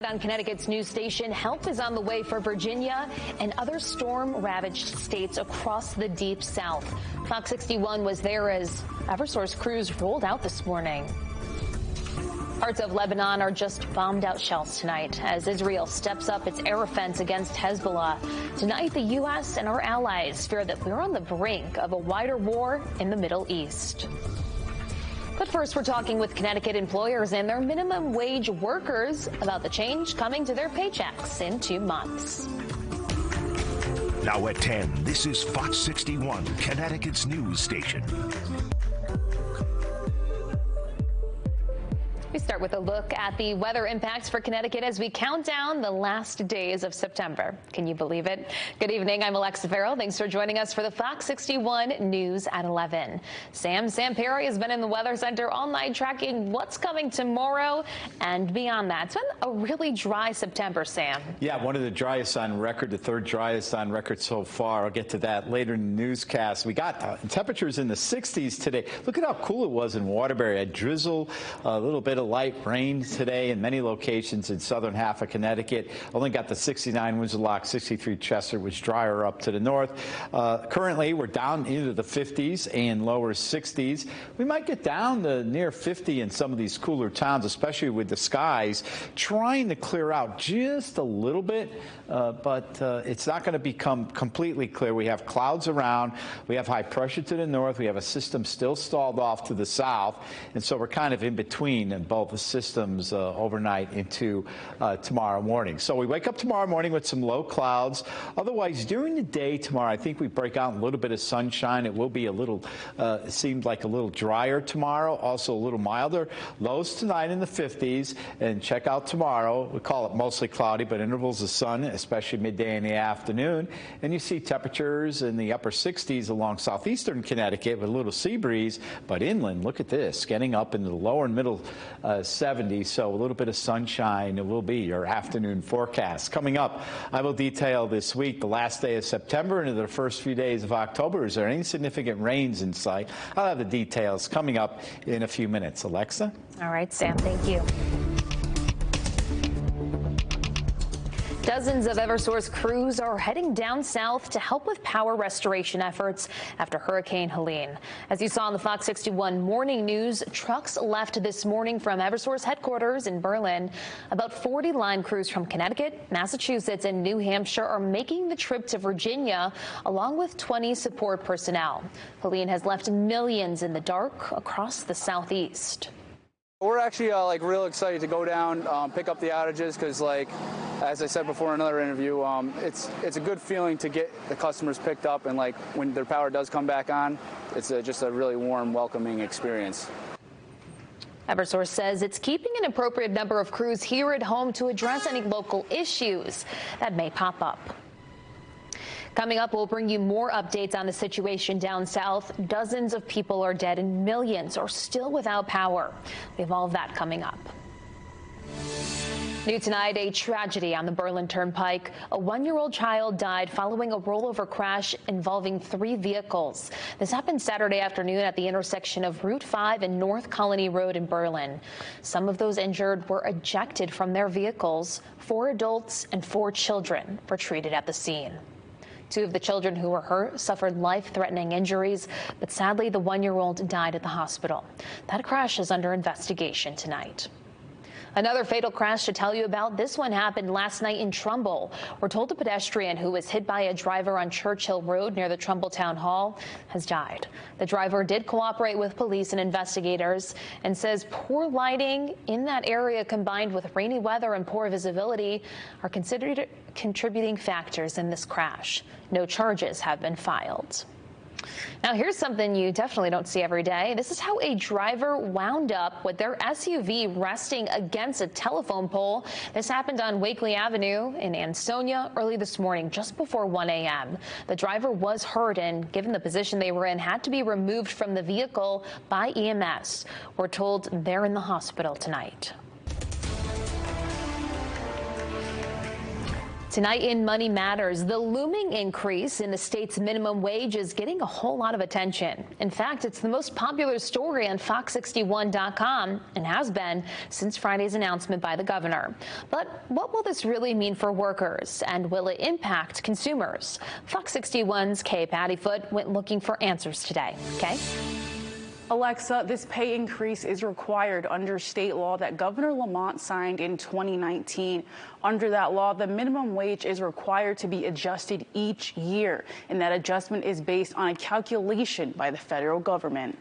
On Connecticut's news station, help is on the way for Virginia and other storm-ravaged states across the Deep South. Fox 61 was there as Eversource crews rolled out this morning. Parts of Lebanon are just bombed-out shells tonight as Israel steps up its air offense against Hezbollah. Tonight, the U.S. and our allies fear that we're on the brink of a wider war in the Middle East. But first, we're talking with Connecticut employers and their minimum wage workers about the change coming to their paychecks in 2 months. Now at 10, this is Fox 61, Connecticut's news station. We start with a look at the weather impacts for Connecticut as we count down the last days of September. Can you believe it? Good evening. I'm Alexa Farrell. Thanks for joining us for the Fox 61 News at 11. Sam Perry has been in the Weather Center all night tracking what's coming tomorrow and beyond that. It's been a really dry September, Sam. Yeah, one of the driest on record, the third driest on record so far. I'll get to that later in the newscast. We got temperatures in the 60s today. Look at how cool it was in Waterbury. A drizzle, a little bit of light rain today in many locations in southern half of Connecticut. Only got the 69 Windsor Lock, 63 Chester, was drier up to the north. Currently, we're down into the 50s and lower 60s. We might get down to near 50 in some of these cooler towns, especially with the skies trying to clear out just a little bit, but it's not going to become completely clear. We have clouds around. We have high pressure to the north. We have a system still stalled off to the south, and so we're kind of in between in both the systems overnight into tomorrow morning. So we wake up tomorrow morning with some low clouds. Otherwise, during the day tomorrow, I think we break out a little bit of sunshine. It will be a little, it seemed like a little drier tomorrow, also a little milder. Lows tonight in the 50s, and check out tomorrow. We call it mostly cloudy, but intervals of sun, especially midday in the afternoon. And you see temperatures in the upper 60s along southeastern Connecticut with a little sea breeze, but inland, look at this, getting up into the lower and middle 70s, so a little bit of sunshine. It will be your afternoon forecast. Coming up, I will detail this week, the last day of September into the first few days of October. Is there any significant rains in sight? I'll have the details coming up in a few minutes. Alexa? All right, Sam, thank you. Dozens of Eversource crews are heading down south to help with power restoration efforts after Hurricane Helene. As you saw on the Fox 61 Morning News, trucks left this morning from Eversource headquarters in Berlin. About 40 line crews from Connecticut, Massachusetts, and New Hampshire are making the trip to Virginia, along with 20 support personnel. Helene has left millions in the dark across the southeast. We're actually real excited to go down, pick up the outages, because as I said before in another interview, it's a good feeling to get the customers picked up, and when their power does come back on, it's just a really warm, welcoming experience. Eversource says it's keeping an appropriate number of crews here at home to address any local issues that may pop up. Coming up, we'll bring you more updates on the situation down south. Dozens of people are dead and millions are still without power. We have all of that coming up. New tonight, a tragedy on the Berlin Turnpike. A 1-year-old child died following a rollover crash involving 3 vehicles. This happened Saturday afternoon at the intersection of Route 5 and North Colony Road in Berlin. Some of those injured were ejected from their vehicles. 4 adults and 4 children were treated at the scene. 2 of the children who were hurt suffered life-threatening injuries, but sadly the 1-year-old died at the hospital. That crash is under investigation tonight. Another fatal crash to tell you about. This one happened last night in Trumbull. We're told a pedestrian who was hit by a driver on Churchill Road near the Trumbull Town Hall has died. The driver did cooperate with police and investigators and says poor lighting in that area combined with rainy weather and poor visibility are considered contributing factors in this crash. No charges have been filed. Now, here's something you definitely don't see every day. This is how a driver wound up with their SUV resting against a telephone pole. This happened on Wakely Avenue in Ansonia early this morning, just before 1 a.m. The driver was hurt and, given the position they were in, had to be removed from the vehicle by EMS. We're told they're in the hospital tonight. Tonight in Money Matters, the looming increase in the state's minimum wage is getting a whole lot of attention. In fact, it's the most popular story on Fox61.com and has been since Friday's announcement by the governor. But what will this really mean for workers, and will it impact consumers? Fox 61's Kay Pattyfoot went looking for answers today. Kay? Alexa, this pay increase is required under state law that Governor Lamont signed in 2019. Under that law, the minimum wage is required to be adjusted each year, and that adjustment is based on a calculation by the federal government.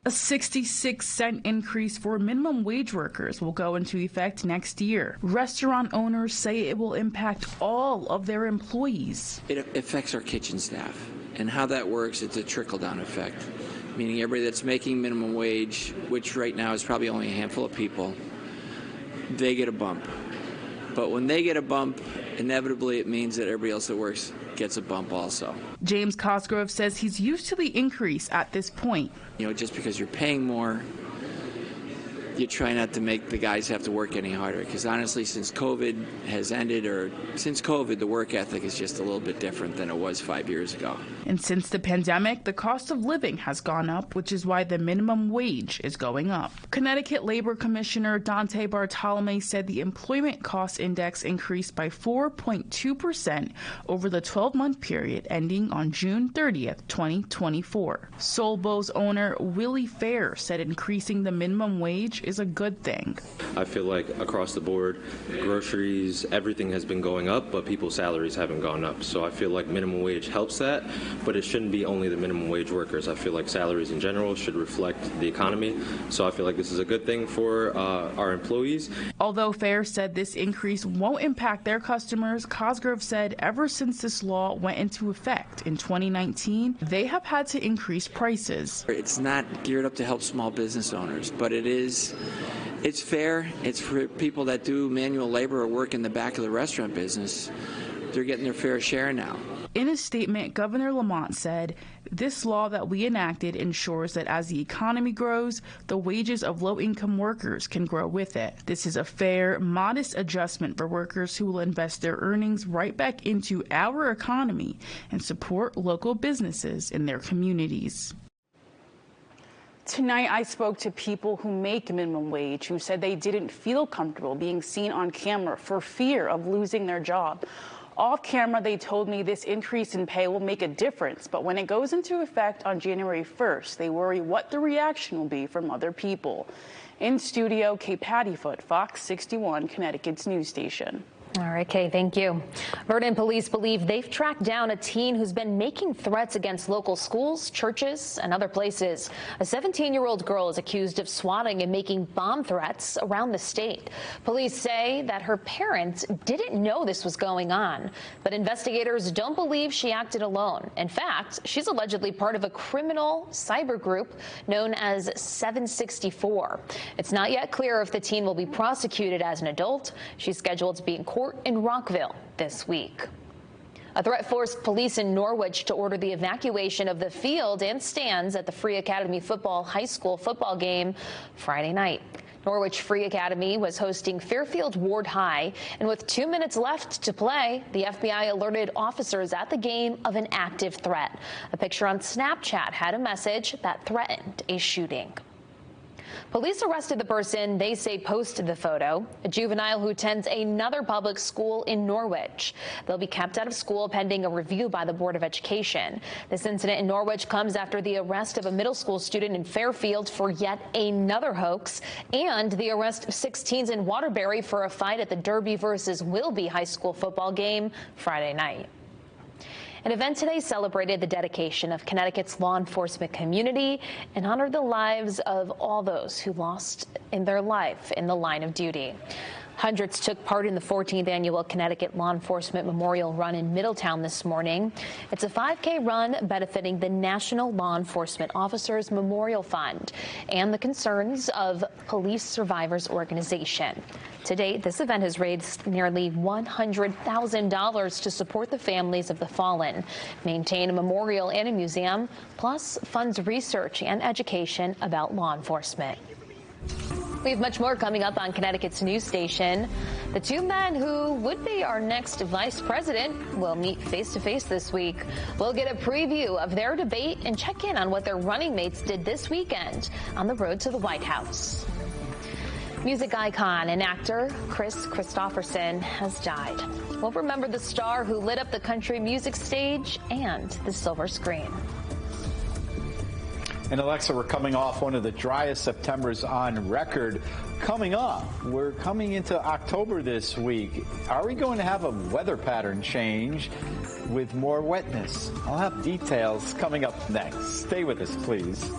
A 66-cent increase for minimum wage workers will go into effect next year. Restaurant owners say it will impact all of their employees. It affects our kitchen staff, and how that works, it's a trickle-down effect. Meaning everybody that's making minimum wage, which right now is probably only a handful of people, they get a bump. But when they get a bump, inevitably it means that everybody else that works gets a bump also. James Cosgrove says he's used to the increase at this point. You know, just because you're paying more, you try not to make the guys have to work any harder. Because honestly, since COVID has ended, or since COVID, the work ethic is just a little bit different than it was 5 years ago. And since the pandemic, the cost of living has gone up, which is why the minimum wage is going up. Connecticut Labor Commissioner Dante Bartolome said the employment cost index increased by 4.2% over the 12-month period ending on June 30th, 2024. Solbo's owner Willie Fair said increasing the minimum wage is a good thing. I feel like across the board, groceries, everything has been going up, but people's salaries haven't gone up. So I feel like minimum wage helps that, but it shouldn't be only the minimum wage workers. I feel like salaries in general should reflect the economy. So I feel like this is a good thing for our employees. Although Fair said this increase won't impact their customers, Cosgrove said ever since this law went into effect in 2019, they have had to increase prices. It's not geared up to help small business owners, but it's fair. It's for people that do manual labor or work in the back of the restaurant business. They're getting their fair share now. In a statement, Governor Lamont said, "This law that we enacted ensures that as the economy grows, the wages of low-income workers can grow with it. This is a fair, modest adjustment for workers who will invest their earnings right back into our economy and support local businesses in their communities." Tonight, I spoke to people who make minimum wage who said they didn't feel comfortable being seen on camera for fear of losing their job. Off camera, they told me this increase in pay will make a difference, but when it goes into effect on January 1st, they worry what the reaction will be from other people. In studio, Kay Pattyfoot, Fox 61, Connecticut's news station. All right, Kay, thank you. Vernon police believe they've tracked down a teen who's been making threats against local schools, churches, and other places. A 17-year-old girl is accused of swatting and making bomb threats around the state. Police say that her parents didn't know this was going on, but investigators don't believe she acted alone. In fact, she's allegedly part of a criminal cyber group known as 764. It's not yet clear if the teen will be prosecuted as an adult. She's scheduled to be in court in Rockville this week. A threat forced police in Norwich to order the evacuation of the field and stands at the Free Academy high school football game Friday night. Norwich Free Academy was hosting Fairfield Ward High, and with 2 minutes left to play, the FBI alerted officers at the game of an active threat. A picture on Snapchat had a message that threatened a shooting. Police arrested the person they say posted the photo, a juvenile who attends another public school in Norwich. They'll be kept out of school pending a review by the Board of Education. This incident in Norwich comes after the arrest of a middle school student in Fairfield for yet another hoax, and the arrest of 6 teens in Waterbury for a fight at the Derby versus Wilby high school football game Friday night. An event today celebrated the dedication of Connecticut's law enforcement community and honored the lives of all those who lost their life in the line of duty. Hundreds took part in the 14th annual Connecticut Law Enforcement Memorial Run in Middletown this morning. It's a 5K run benefiting the National Law Enforcement Officers Memorial Fund and the concerns of Police Survivors Organization. To date, this event has raised nearly $100,000 to support the families of the fallen, maintain a memorial and a museum, plus funds research and education about law enforcement. We have much more coming up on Connecticut's news station. The two men who would be our next vice president will meet face-to-face this week. We'll get a preview of their debate and check in on what their running mates did this weekend on the road to the White House. Music icon and actor Chris Christopherson has died. We'll remember the star who lit up the country music stage and the silver screen. And Alexa, we're coming off one of the driest Septembers on record. Coming up, we're coming into October this week. Are we going to have a weather pattern change with more wetness? I'll have details coming up next. Stay with us, please.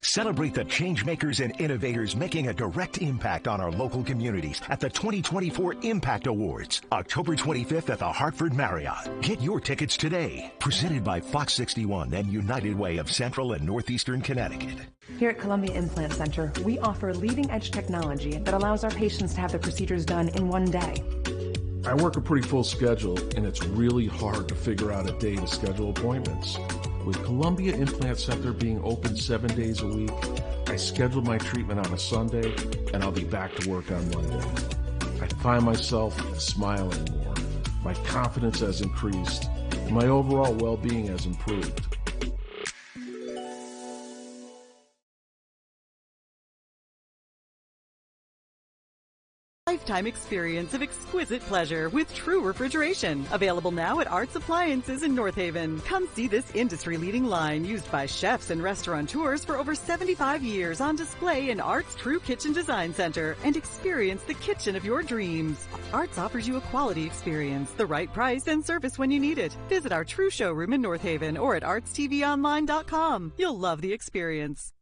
Celebrate the changemakers and innovators making a direct impact on our local communities at the 2024 Impact Awards, October 25th at the Hartford Marriott. Get your tickets today. Presented by Fox 61 and United Way of Central and Northeastern Connecticut. Here at Columbia Implant Center, we offer leading-edge technology that allows our patients to have the procedures done in one day. I work a pretty full schedule, and it's really hard to figure out a day to schedule appointments. With Columbia Implant Center being open 7 days a week, I scheduled my treatment on a Sunday, and I'll be back to work on Monday. I find myself smiling more. My confidence has increased, and my overall well-being has improved. Lifetime experience of exquisite pleasure with True Refrigeration. Available now at Arts Appliances in North Haven. Come see this industry-leading line used by chefs and restaurateurs for over 75 years on display in Arts True Kitchen Design Center and experience the kitchen of your dreams. Arts offers you a quality experience, the right price, and service when you need it. Visit our True showroom in North Haven or at artstvonline.com. You'll love the experience.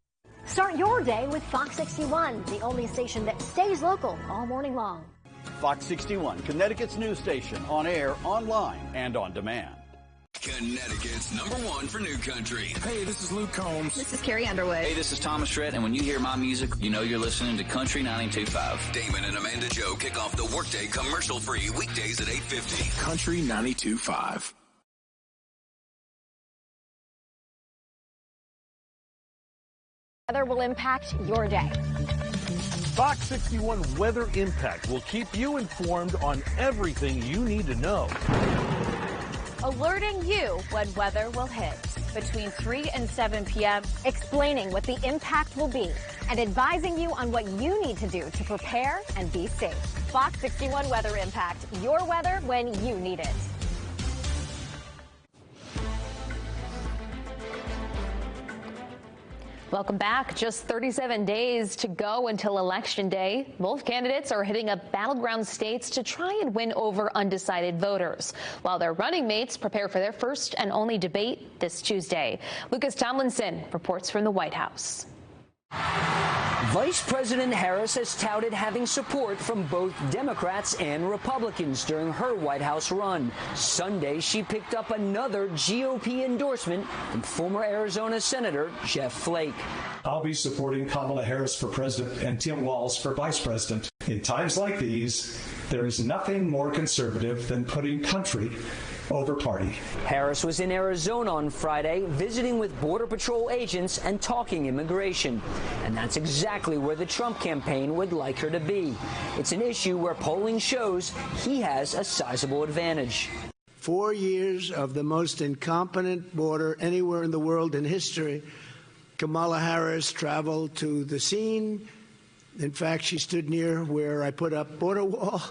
Start your day with Fox 61, the only station that stays local all morning long. Fox 61, Connecticut's news station, on air, online, and on demand. Connecticut's #1 for new country. Hey, this is Luke Combs. This is Carrie Underwood. Hey, this is Thomas Rhett, and when you hear my music, you know you're listening to Country 92.5. Damon and Amanda Joe kick off the workday commercial-free weekdays at 8:50. Country 92.5. Weather will impact your day. Fox 61 Weather Impact will keep you informed on everything you need to know. Alerting you when weather will hit between 3 and 7 p.m., explaining what the impact will be, and advising you on what you need to do to prepare and be safe. Fox 61 Weather Impact, your weather when you need it. Welcome back. Just 37 days to go until Election Day. Both candidates are hitting up battleground states to try and win over undecided voters, while their running mates prepare for their first and only debate this Tuesday. Lucas Tomlinson reports from the White House. Vice President Harris has touted having support from both Democrats and Republicans during her White House run. Sunday, she picked up another GOP endorsement from former Arizona Senator Jeff Flake. I'll be supporting Kamala Harris for president and Tim Walz for vice president. In times like these, there is nothing more conservative than putting country over party. Harris was in Arizona on Friday, visiting with Border Patrol agents and talking immigration. And that's exactly where the Trump campaign would like her to be. It's an issue where polling shows he has a sizable advantage. 4 years of the most incompetent border anywhere in the world in history. Kamala Harris traveled to the scene. In fact, she stood near where I put up border wall.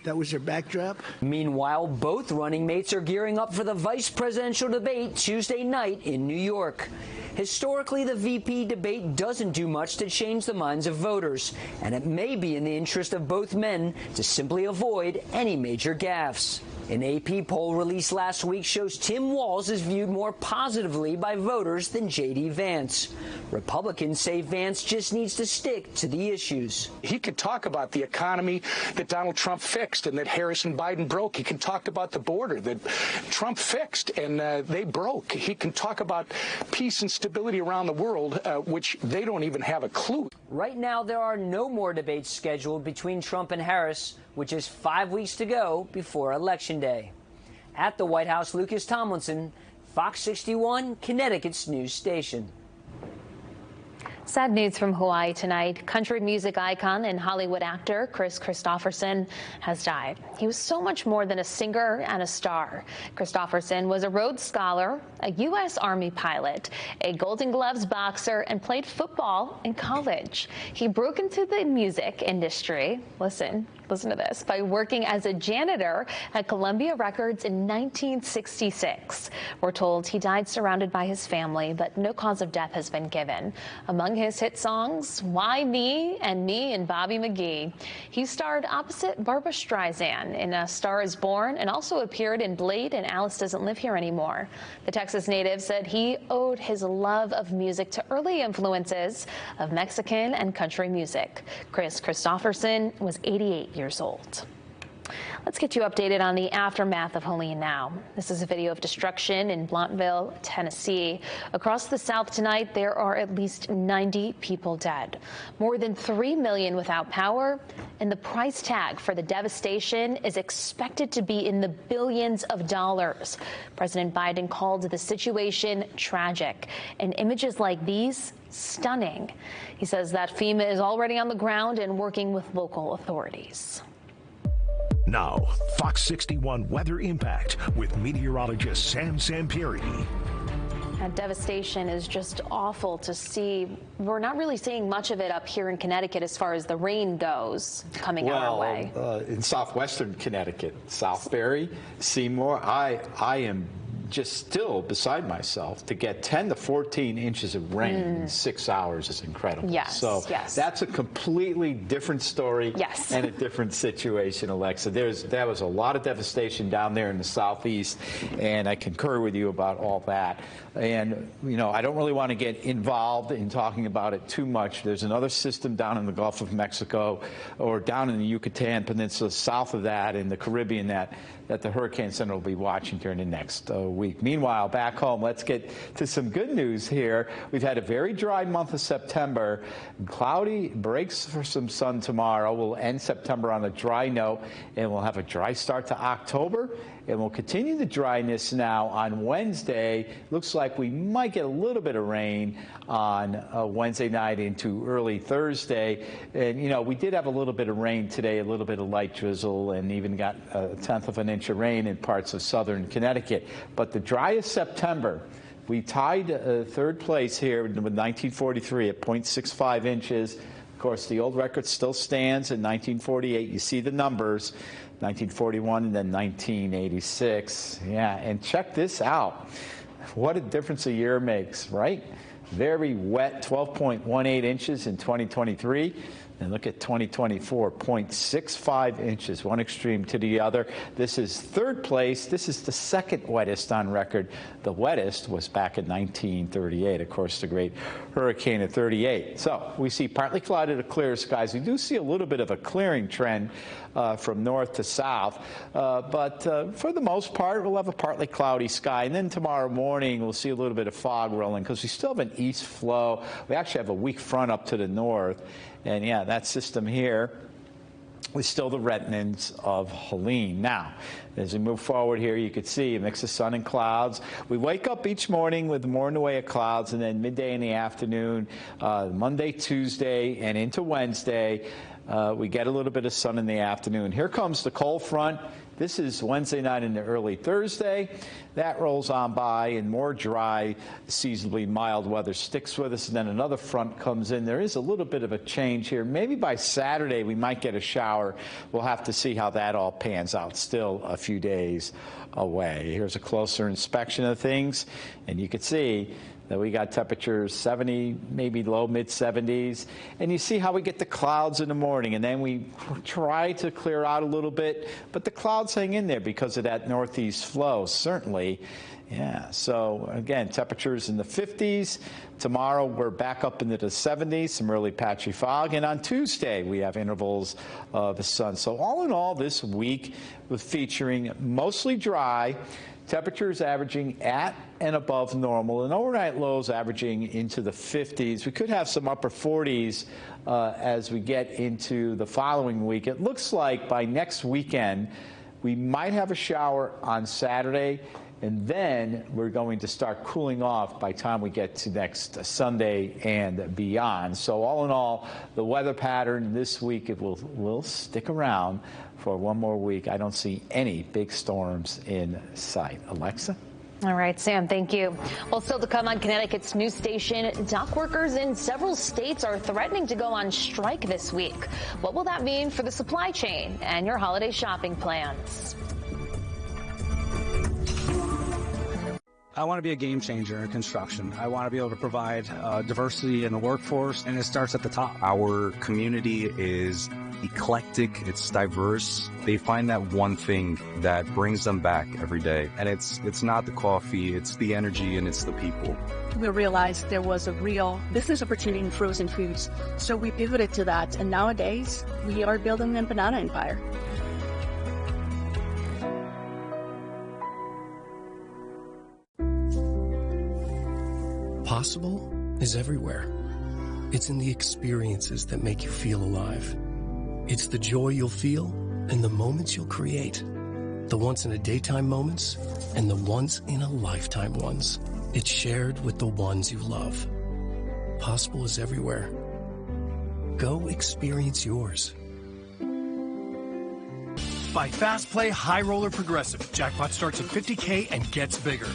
That was her backdrop. Meanwhile, both running mates are gearing up for the vice presidential debate Tuesday night in New York. Historically, the VP debate doesn't do much to change the minds of voters, and it may be in the interest of both men to simply avoid any major gaffes. An AP poll released last week shows Tim Walz is viewed more positively by voters than J.D. Vance. Republicans say Vance just needs to stick to the issues. He could talk about the economy that Donald Trump fixed and that Harris and Biden broke. He can talk about the border that Trump fixed and they broke. He can talk about peace and stability around the world, which they don't even have a clue. Right now, there are no more debates scheduled between Trump and Harris, which is 5 weeks to go before Election Day. At the White House, Lucas Tomlinson, Fox 61, Connecticut's news station. Sad news from Hawaii tonight. Country music icon and Hollywood actor Kris Kristofferson has died. He was so much more than a singer and a star. Kristofferson was a Rhodes Scholar, a U.S. Army pilot, a Golden Gloves boxer, and played football in college. He broke into the music industry, listen to this, by working as a janitor at Columbia Records in 1966. We're told he died surrounded by his family, but no cause of death has been given. Among his hit songs, Why Me and Bobby McGee. He starred opposite Barbra Streisand in A Star Is Born and also appeared in Blade and Alice Doesn't Live Here Anymore. The Texas native said he owed his love of music to early influences of Mexican and country music. Kris Kristofferson was 88 years old. Let's get you updated on the aftermath of Helene now. This is a video of destruction in Blounteville, Tennessee. Across the South tonight, there are at least 90 people dead, more than 3 million without power, and the price tag for the devastation is expected to be in the billions of dollars. President Biden called the situation tragic, and images like these stunning. He says that FEMA is already on the ground and working with local authorities. Now, Fox 61 Weather Impact with meteorologist Sam Sampieri. That devastation is just awful to see. We're not really seeing much of it up here in Connecticut as far as the rain goes coming our way. In southwestern Connecticut, Southbury, Seymour, I am just still beside myself. To get 10 to 14 inches of rain in 6 hours is incredible. Yes, so yes. That's a completely different story yes. and a different situation, Alexa. That was a lot of devastation down there in the southeast, and I concur with you about all that. And, you know, I don't really want to get involved in talking about it too much. There's another system down in the Gulf of Mexico or down in the Yucatan Peninsula south of that in the Caribbean that the Hurricane Center will be watching during the next week. Meanwhile, back home, let's get to some good news here. We've had a very dry month of September. Cloudy, breaks for some sun tomorrow. We'll end September on a dry note, and we'll have a dry start to October. And we'll continue the dryness now on Wednesday. Looks like we might get a little bit of rain on Wednesday night into early Thursday. And, you know, we did have a little bit of rain today, a little bit of light drizzle, and even got a tenth of an inch of rain in parts of southern Connecticut. But the driest September, we tied third place here with 1943 at 0.65 inches. Of course, the old record still stands in 1948. You see the numbers. 1941 and then 1986. Yeah, and check this out. What a difference a year makes, right? Very wet, 12.18 inches in 2023. And look at 2024, 0.65 inches, one extreme to the other. This is third place. This is the second wettest on record. The wettest was back in 1938, of course, the great hurricane of 38. So we see partly cloudy to clear skies. We do see a little bit of a clearing trend from north to south. But for the most part, we'll have a partly cloudy sky. And then tomorrow morning, we'll see a little bit of fog rolling because we still have an east flow. We actually have a weak front up to the north. And yeah, that system here is still the remnants of Helene. Now, as we move forward here, you can see a mix of sun and clouds. We wake up each morning with more in the way of clouds, and then midday in the afternoon, Monday, Tuesday, and into Wednesday, we get a little bit of sun in the afternoon. Here comes the cold front. This is Wednesday night into early Thursday. That rolls on by, and more dry, seasonably mild weather sticks with us, and then another front comes in. There is a little bit of a change here. Maybe by Saturday we might get a shower. We'll have to see how that all pans out. Still a few days away. Here's a closer inspection of things, and you can see Then we got temperatures 70, maybe low mid 70s. And you see how we get the clouds in the morning, and then we try to clear out a little bit, but the clouds hang in there because of that northeast flow, certainly. Yeah, so again, temperatures in the 50s. Tomorrow we're back up into the 70s, some early patchy fog. And on Tuesday we have intervals of the sun. So all in all, this week with featuring mostly dry, temperatures averaging at and above normal, and overnight lows averaging into the 50s. We could have some upper 40s as we get into the following week. It looks like by next weekend we might have a shower on Saturday, and then we're going to start cooling off by the time we get to next Sunday and beyond. So all in all, the weather pattern this week, it will stick around for one more week. I don't see any big storms in sight. Alexa? All right, Sam, thank you. Well, still to come on Connecticut's news station, dock workers in several states are threatening to go on strike this week. What will that mean for the supply chain and your holiday shopping plans? I want to be a game changer in construction. I want to be able to provide diversity in the workforce, and it starts at the top. Our community is eclectic, it's diverse. They find that one thing that brings them back every day, and it's not the coffee, it's the energy, and it's the people. We realized there was a real business opportunity in frozen foods, so we pivoted to that, and nowadays we are building a banana empire. Possible is everywhere. It's in the experiences that make you feel alive. It's the joy you'll feel and the moments you'll create. The once-in-a-daytime moments and the once-in-a-lifetime ones. It's shared with the ones you love. Possible is everywhere. Go experience yours. By Fast Play High Roller Progressive, jackpot starts at $50K and gets bigger.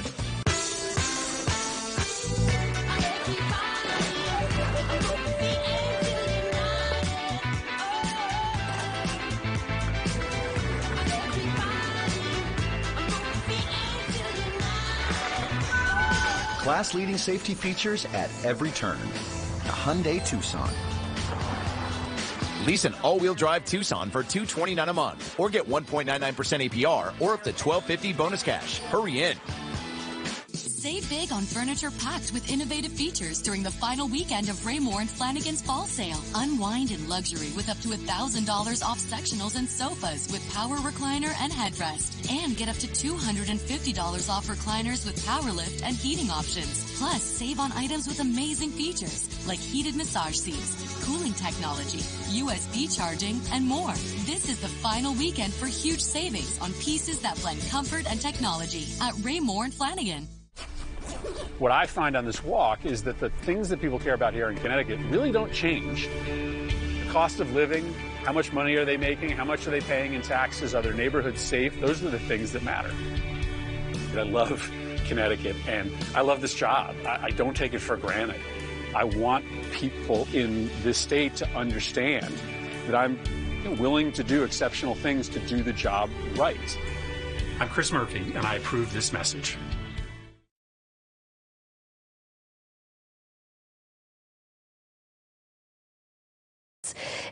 Class-leading safety features at every turn. The Hyundai Tucson. Lease an all-wheel drive Tucson for $229 a month, or get 1.99% APR, or up to $1,250 bonus cash. Hurry in. Save big on furniture packed with innovative features during the final weekend of Raymore and Flanigan's Fall Sale. Unwind in luxury with up to $1,000 off sectionals and sofas with power recliner and headrest. And get up to $250 off recliners with power lift and heating options. Plus, save on items with amazing features like heated massage seats, cooling technology, USB charging, and more. This is the final weekend for huge savings on pieces that blend comfort and technology at Raymore and Flanigan. What I find on this walk is that the things that people care about here in Connecticut really don't change. The cost of living, how much money are they making, how much are they paying in taxes, are their neighborhoods safe? Those are the things that matter. I love Connecticut and I love this job. I don't take it for granted. I want people in this state to understand that I'm willing to do exceptional things to do the job right. I'm Chris Murphy and I approve this message.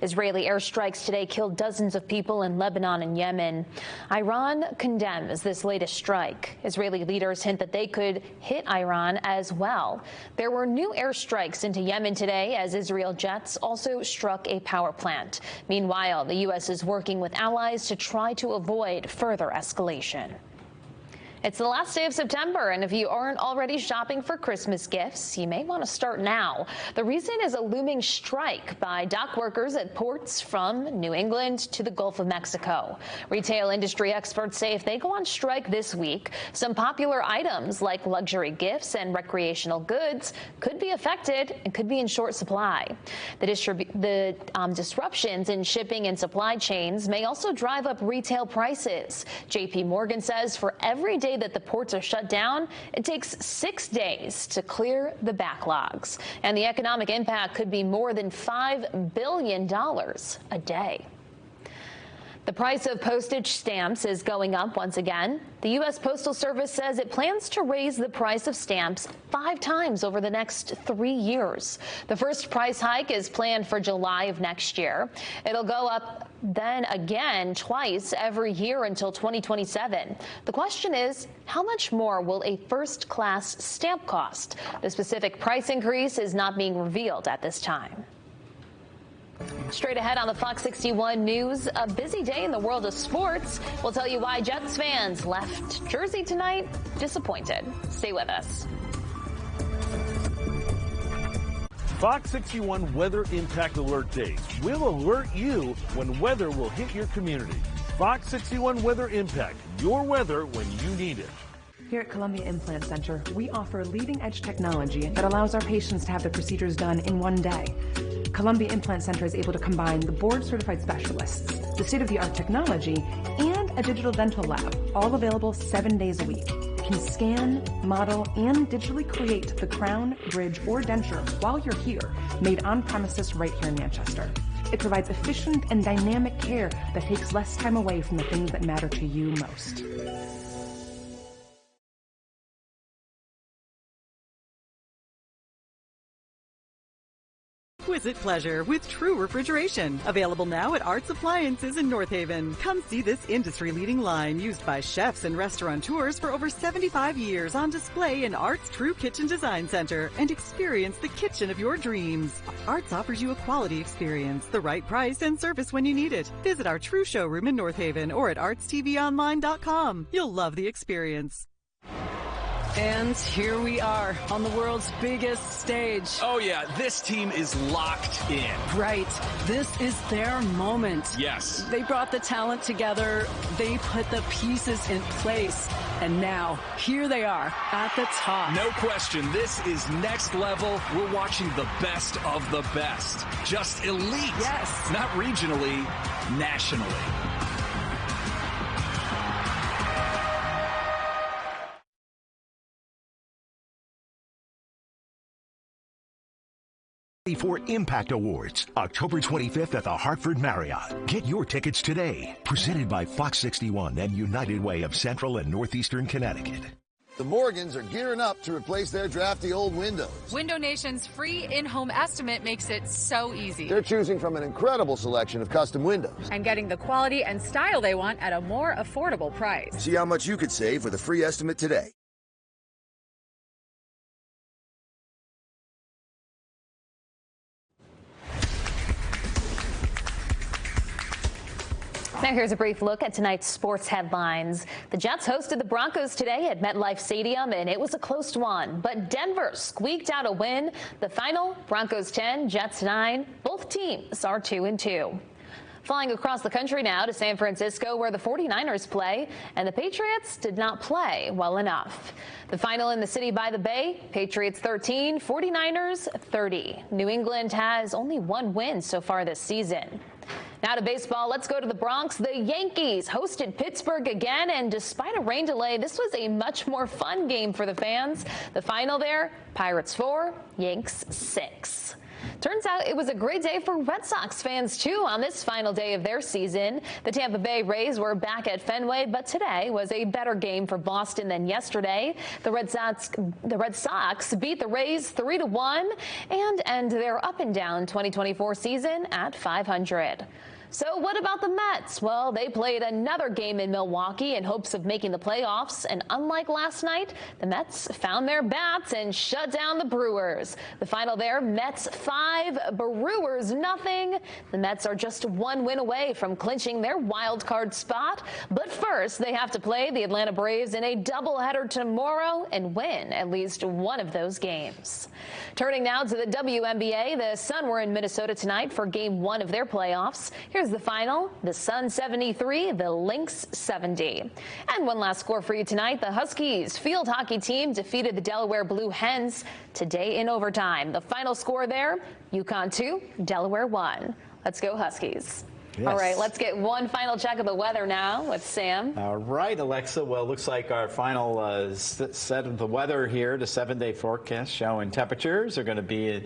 Israeli airstrikes today killed dozens of people in Lebanon and Yemen. Iran condemns this latest strike. Israeli leaders hint that they could hit Iran as well. There were new airstrikes into Yemen today as Israel jets also struck a power plant. Meanwhile, the U.S. is working with allies to try to avoid further escalation. It's the last day of September, and if you aren't already shopping for Christmas gifts, you may want to start now. The reason is a looming strike by dock workers at ports from New England to the Gulf of Mexico. Retail industry experts say if they go on strike this week, some popular items like luxury gifts and recreational goods could be affected and could be in short supply. The disruptions in shipping and supply chains may also drive up retail prices. J.P. Morgan says for every day that the ports are shut down, it takes 6 days to clear the backlogs. And the economic impact could be more than $5 billion a day. The price of postage stamps is going up once again. The U.S. Postal Service says it plans to raise the price of stamps 5 times over the next 3 years. The first price hike is planned for July of next year. It'll go up then again twice every year until 2027. The question is, how much more will a first-class stamp cost? The specific price increase is not being revealed at this time. Straight ahead on the Fox 61 News, a busy day in the world of sports. We'll tell you why Jets fans left Jersey tonight disappointed. Stay with us. Fox 61 Weather Impact Alert Days will alert you when weather will hit your community. Fox 61 Weather Impact, your weather when you need it. Here at Columbia Implant Center, we offer leading-edge technology that allows our patients to have the procedures done in one day. Columbia Implant Center is able to combine the board-certified specialists, the state-of-the-art technology, and a digital dental lab, all available 7 days a week. Can scan, model, and digitally create the crown, bridge, or denture while you're here, made on premises right here in Manchester. It provides efficient and dynamic care that takes less time away from the things that matter to you most. Exquisite pleasure with True Refrigeration. Available now at Arts Appliances in North Haven. Come see this industry-leading line used by chefs and restaurateurs for over 75 years on display in Arts True Kitchen Design Center and experience the kitchen of your dreams. Arts offers you a quality experience, the right price, and service when you need it. Visit our True showroom in North Haven or at artstvonline.com. You'll love the experience. And here we are on the world's biggest stage. Oh yeah, this team is locked in. Right. This is their moment. Yes. They brought the talent together. They put the pieces in place. And now, here they are at the top. No question, this is next level. We're watching the best of the best. Just elite. Yes. Not regionally, nationally. For Impact Awards, October 25th at the Hartford Marriott. Get your tickets today. Presented by Fox 61 and United Way of Central and Northeastern Connecticut. The Morgans are gearing up to replace their drafty old windows. Window Nation's free in-home estimate makes it so easy. They're choosing from an incredible selection of custom windows. And getting the quality and style they want at a more affordable price. See how much you could save with a free estimate today. Now here's a brief look at tonight's sports headlines. The Jets hosted the Broncos today at MetLife Stadium, and it was a close one. But Denver squeaked out a win. The final, Broncos 10, Jets 9. Both teams are 2-2. Flying across the country now to San Francisco, where the 49ers play, and the Patriots did not play well enough. The final in the city by the bay, Patriots 13, 49ers 30. New England has only one win so far this season. Now to baseball, let's go to the Bronx. The Yankees hosted Pittsburgh again, and despite a rain delay, this was a much more fun game for the fans. The final there, Pirates 4, Yanks 6. Turns out it was a great day for Red Sox fans, too, on this final day of their season. The Tampa Bay Rays were back at Fenway, but today was a better game for Boston than yesterday. The Red Sox beat the Rays 3-1 and end their up-and-down 2024 season at 500. So what about the Mets? Well, they played another game in Milwaukee in hopes of making the playoffs. And unlike last night, the Mets found their bats and shut down the Brewers. The final there, Mets 5, Brewers nothing. The Mets are just one win away from clinching their wild card spot. But first, they have to play the Atlanta Braves in a doubleheader tomorrow and win at least one of those games. Turning now to the WNBA, the Sun were in Minnesota tonight for Game 1 of their playoffs. Here's the final. The Sun 73, the Lynx 70. And one last score for you tonight. The Huskies field hockey team defeated the Delaware Blue Hens today in overtime. The final score there, UConn 2, Delaware 1. Let's go Huskies. Yes. All right, let's get one final check of the weather now with Sam. All right, Alexa. Well, looks like our final set of the weather here, the 7-day forecast showing temperatures are going to be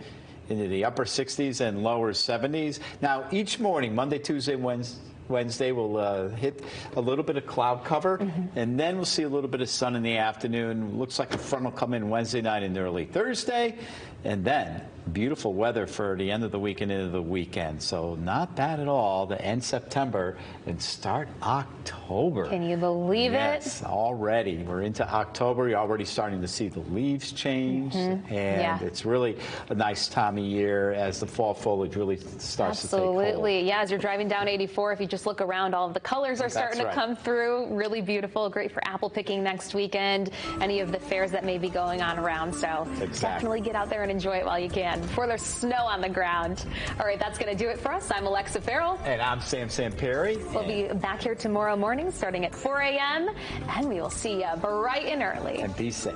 into the upper 60s and lower 70s. Now, each morning, Monday, Tuesday, Wednesday, Wednesday will hit a little bit of cloud cover, and then we'll see a little bit of sun in the afternoon. Looks like a front will come in Wednesday night and early Thursday, and then beautiful weather for the end of the week and into the weekend. So not bad at all to end September and start October. Can you believe it? Yes, already. We're into October. You're already starting to see the leaves change, and it's really a nice time of year as the fall foliage really starts to take hold. Absolutely. Yeah, as you're driving down 84, if you just look around, all of the colors are starting to come through. Really beautiful. Great for apple picking next weekend. Any of the fairs that may be going on around. So definitely get out there and enjoy it while you can before there's snow on the ground. All right, that's going to do it for us. I'm Alexa Farrell. And I'm Sam Perry. We'll be back here tomorrow morning starting at 4 a.m. and we will see you bright and early. And be safe.